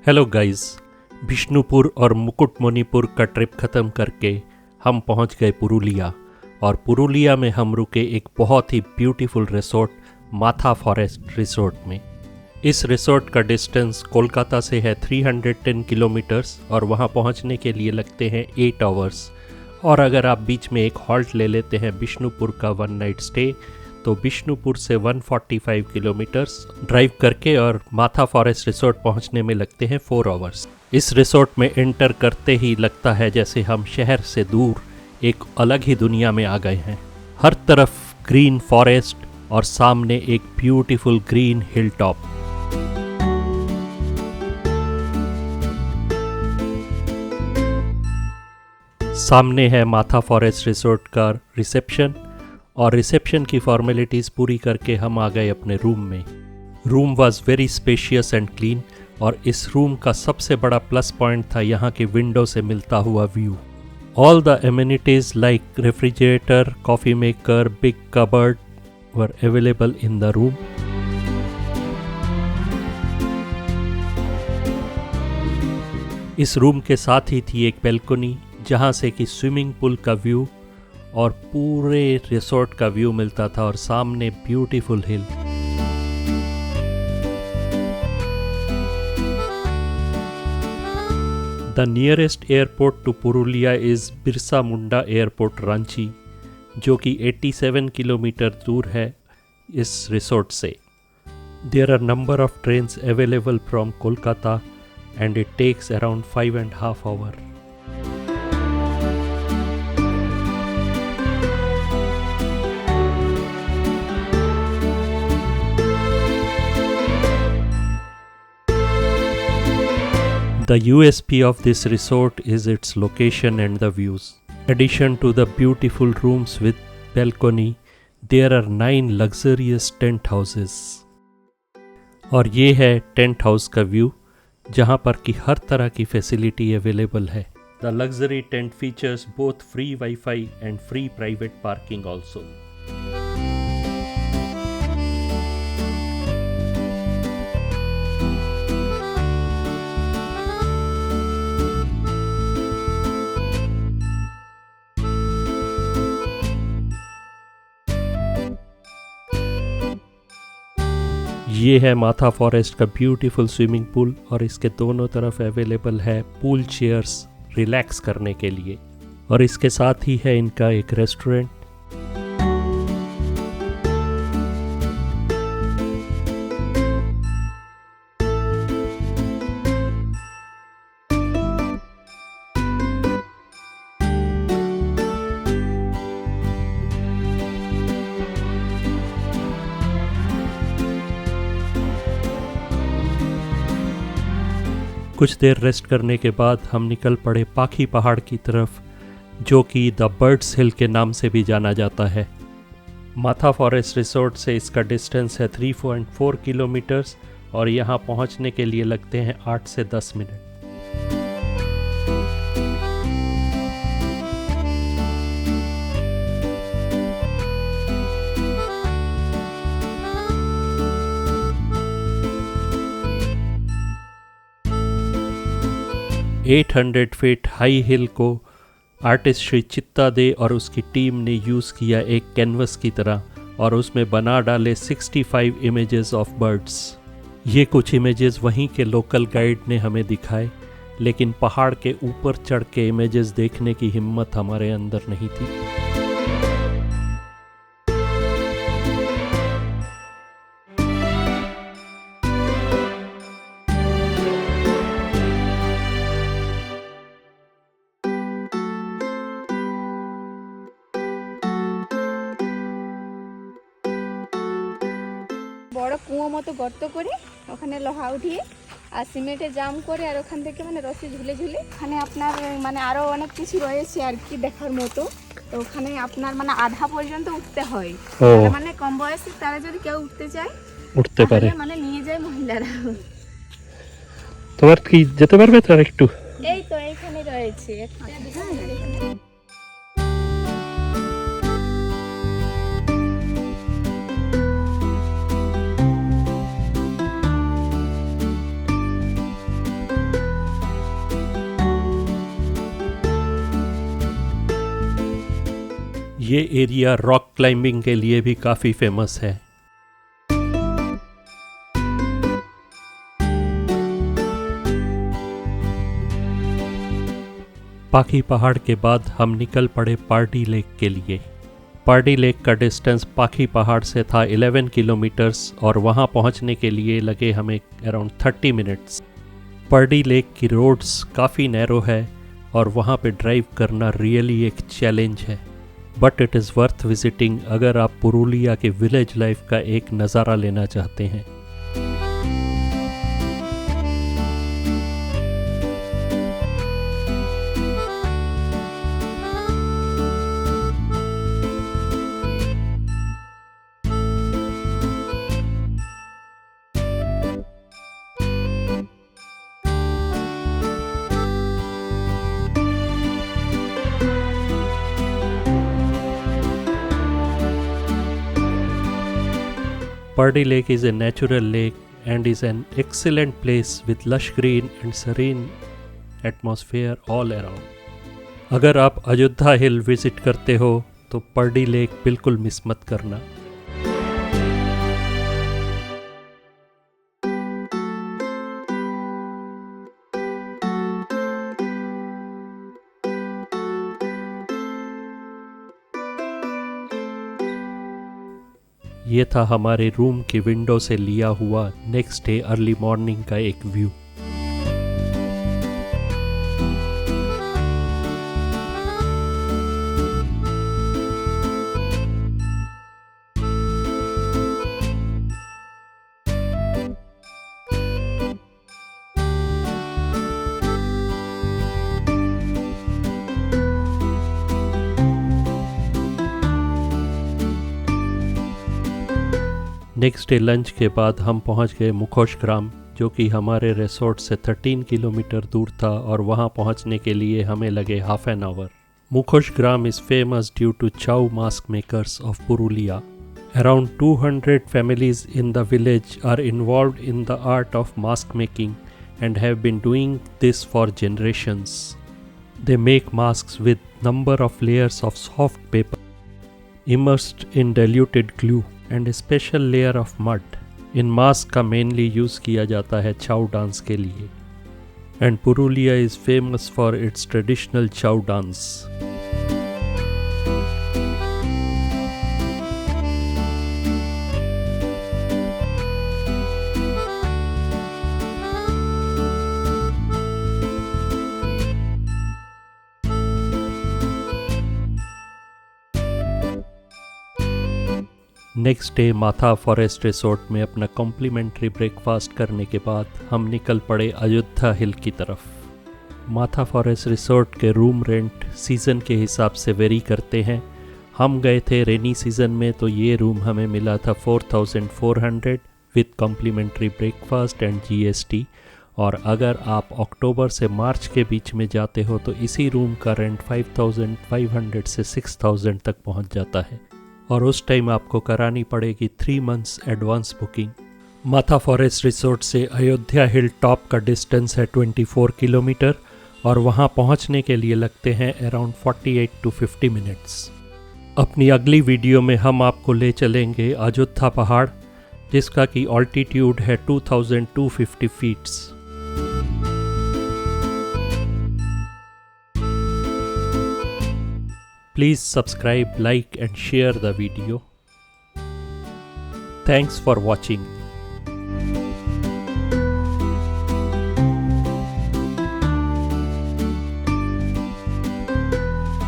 Hello guys, Vishnupur और मुकुटमणिपुर का trip ख़त्म करके हम पहुंच गए पुरुलिया। और पुरुलिया में हम रुके एक बहुत ही ब्यूटीफुल रिसोर्ट, माथा फॉरेस्ट रिसोर्ट में। इस रिसोर्ट का डिस्टेंस कोलकाता से है 310 किलोमीटर्स और वहां पहुंचने के लिए लगते हैं 8 आवर्स। और अगर आप बीच में एक हॉल्ट ले लेते हैं विष्णुपुर का 1 नाइट स्टे, तो विष्णुपुर से 145 किलोमीटर्स ड्राइव करके और माथा फॉरेस्ट रिसोर्ट पहुंचने में लगते हैं 4 आवर्स। इस रिसोर्ट में एंटर करते ही लगता है जैसे हम शहर से दूर एक अलग ही दुनिया में आ गए हैं। हर तरफ ग्रीन फॉरेस्ट और सामने एक ब्यूटीफुल ग्रीन हिल टॉप। सामने है माथा फॉरेस्ट रिसोर्ट का रिसेप्शन, और रिसेप्शन की फॉर्मेलिटीज़ पूरी करके हम आ गए अपने रूम में। Room was very spacious and clean, और इस रूम का सबसे बड़ा प्लस पॉइंट था यहाँ के विंडो से मिलता हुआ view. All the amenities like refrigerator, coffee maker, big cupboard were available in the room. इस रूम के साथ ही थी एक बैल्कनी जहाँ से कि स्विमिंग पूल का व्यू और पूरे रिसोर्ट का व्यू मिलता था, और सामने beautiful hill. The nearest airport to Purulia is Birsa Munda airport Ranchi, जो कि 87 किलोमीटर दूर है इस रिसोर्ट से। There are number of trains available from Kolkata and it takes around 5.5 hour. The USP of this resort is its location and the views. In addition to the beautiful rooms with balcony, there are 9 luxurious tent houses. और ये है tent house का view, जहाँ पर कि हर तरह की facility available है। The luxury tent features both free Wi-Fi and free private parking also. ये है माथा फॉरेस्ट का ब्यूटीफुल स्विमिंग पूल, और इसके दोनों तरफ अवेलेबल है पूल चेयर्स रिलैक्स करने के लिए। और इसके साथ ही है इनका एक रेस्टोरेंट। कुछ देर रेस्ट करने के बाद हम निकल पड़े पाखी पहाड़ की तरफ, जो कि द बर्ड्स हिल के नाम से भी जाना जाता है। माथा फॉरेस्ट रिसोर्ट से इसका डिस्टेंस है 3.4 किलोमीटर्स, और यहाँ पहुँचने के लिए लगते हैं 8 से 10 minute. At 800 feet high hill को आर्टिस्ट श्री चित्ता दे और उसकी टीम ने यूज़ किया एक कैनवस की तरह, और उसमें बना डाले 65 इमेजेस ऑफ बर्ड्स। ये कुछ इमेजेस वहीं के लोकल गाइड ने हमें दिखाए, लेकिन पहाड़ के ऊपर चढ़ के इमेजेस देखने की हिम्मत हमारे अंदर नहीं थी। বড় কুয়ো মতো গর্ত করে ওখানে লোহা উঠিয়ে আর সিমেন্টে জাম করে আর ওখান থেকে মানে রশি ঝুলে ঝুলে ওখানে আপনার মানে আরো অনেক কিছু রয়েছে আর কি দেখার মতো। তো ওখানে আপনার মানে আধা পর্যন্ত উঠতে হয়, মানে কম বয়সী তারা যদি কেউ উঠতে চায় উঠতে পারে, মানে নিয়ে যায় মহিলারা। তোমার কি যেতে পারবে তো একটু? এই তো এইখানে রয়েছে একটা। ये एरिया रॉक क्लाइंबिंग के लिए भी काफ़ी फेमस है। पाखी पहाड़ के बाद हम निकल पड़े पार्डी लेक के लिए। पार्डी लेक का डिस्टेंस पाखी पहाड़ से था 11 किलोमीटर्स और वहाँ पहुँचने के लिए लगे हमें अराउंड 30 मिनट्स। पार्डी लेक की रोड्स काफ़ी नैरो है और वहाँ पे ड्राइव करना रियली एक चैलेंज है, but it is worth visiting अगर आप पुरुलिया के विलेज लाइफ का एक नज़ारा लेना चाहते हैं। Purdy Lake is a natural lake and is an excellent place with lush green and serene atmosphere all around. अगर आप अयोध्या हिल विजिट करते हो तो पर्डी लेक बिल्कुल मिस मत करना। ये था हमारे रूम की विंडो से लिया हुआ नेक्स्ट डे अर्ली मॉर्निंग का एक व्यू। नेक्स्ट डे लंच के बाद हम पहुंच गए मुखोश ग्राम, जो कि हमारे रिसोर्ट से 13 किलोमीटर दूर था और वहां पहुंचने के लिए हमें लगे half an hour. Mukhosh Gram is famous due to Chhau mask makers of Purulia. Around 200 families in the village are involved in the art of mask making and have been doing this for generations. They make masks with number of layers of soft paper immersed in diluted glue and a special layer of mud. In mask का mainly use किया जाता है चाउ dance के लिए, and Purulia is famous for its traditional chow dance. Next day माथा forest resort में अपना complimentary breakfast करने के बाद हम निकल पड़े अयोध्या हिल की तरफ। माथा फॉरेस्ट रिसोर्ट के रूम रेंट सीज़न के हिसाब से वेरी करते हैं। हम गए थे रेनी सीज़न में तो ये रूम हमें मिला था 4400 with complimentary breakfast and GST, और अगर आप अक्टूबर से मार्च के बीच में जाते हो तो इसी रूम का रेंट 5500 से 6000 तक पहुंच जाता है, और उस टाइम आपको करानी पड़ेगी 3 months एडवांस बुकिंग। माथा फॉरेस्ट रिसोर्ट से अयोध्या हिल टॉप का डिस्टेंस है 24 किलोमीटर और वहां पहुंचने के लिए लगते हैं अराउंड 48 to 50 मिनट्स। अपनी अगली वीडियो में हम आपको ले चलेंगे अयोध्या पहाड़, जिसका की ऑल्टीट्यूड है 2250 feats. Please subscribe, like and share the video. Thanks for watching.